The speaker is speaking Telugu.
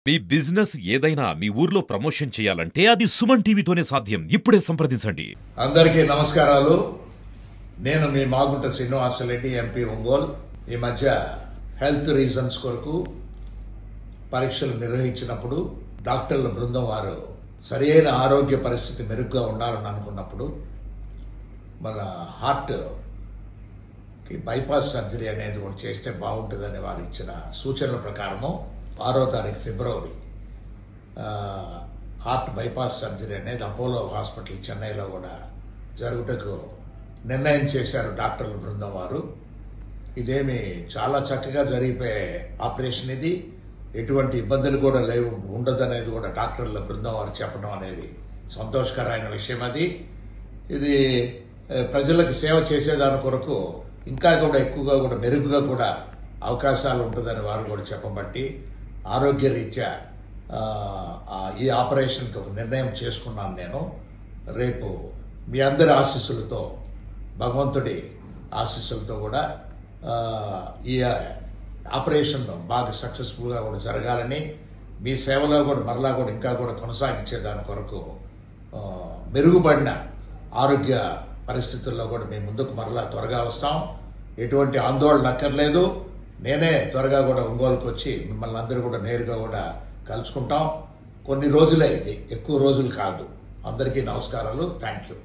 మీ బిజినెస్ ఏదైనా మీ ఊర్లో ప్రమోషన్ చేయాలంటే అది సుమన్ టీవీతోనే సాధ్యం. ఇప్పుడే సంప్రదించండి. అందరికీ నమస్కారాలు. నేను మీ మాగుంట శ్రీనివాసరెడ్డి, ఎంపీ ఒంగోలు. ఈ మధ్య హెల్త్ రీజన్స్ కొరకు పరీక్షలు నిర్వహించినప్పుడు డాక్టర్ల బృందం వారు సరైన ఆరోగ్య పరిస్థితి మెరుగ్గా ఉండాలని అనుకున్నప్పుడు మన హార్ట్ కి బైపాస్ సర్జరీ అనేది ఒకటి చేస్తే బాగుంటుందని వారు ఇచ్చిన సూచనల ప్రకారము 6వ తారీఖు ఫిబ్రవరి హార్ట్ బైపాస్ సర్జరీ అనేది అపోలో హాస్పిటల్ చెన్నైలో కూడా జరుగుటకు నిర్ణయం చేశారు డాక్టర్ల బృందం వారు. ఇదేమి చాలా చక్కగా జరిగిపోయే ఆపరేషన్. ఇది ఎటువంటి ఇబ్బందులు కూడా లేవు, ఉండదనేది కూడా డాక్టర్ల బృందం వారు చెప్పడం అనేది సంతోషకరమైన విషయం. ఇది ప్రజలకు సేవ చేసేదాని కొరకు ఇంకా కూడా ఎక్కువగా కూడా మెరుగుగా కూడా అవకాశాలు ఉంటుందని వారు కూడా చెప్పబట్టి ఆరోగ్య రీత్యా ఈ ఆపరేషన్కి ఒక నిర్ణయం చేసుకున్నాను. నేను రేపు మీ అందరి ఆశీస్సులతో, భగవంతుడి ఆశీస్సులతో కూడా ఈ ఆపరేషన్ బాగా సక్సెస్ఫుల్గా కూడా జరగాలని, మీ సేవలో కూడా మరలా కూడా ఇంకా కూడా కొనసాగించే దాని కొరకు మెరుగుపడిన ఆరోగ్య పరిస్థితుల్లో కూడా మేము ముందుకు మరలా త్వరగా వస్తాం. ఎటువంటి ఆందోళన అక్కర్లేదు. నేనే త్వరగా కూడా ఒంగోలుకు వచ్చి మిమ్మల్ని అందరూ కూడా నేరుగా కూడా కలుసుకుంటాం. కొన్ని రోజులే, ఇది ఎక్కువ రోజులు కాదు. అందరికీ నమస్కారాలు. Thank you.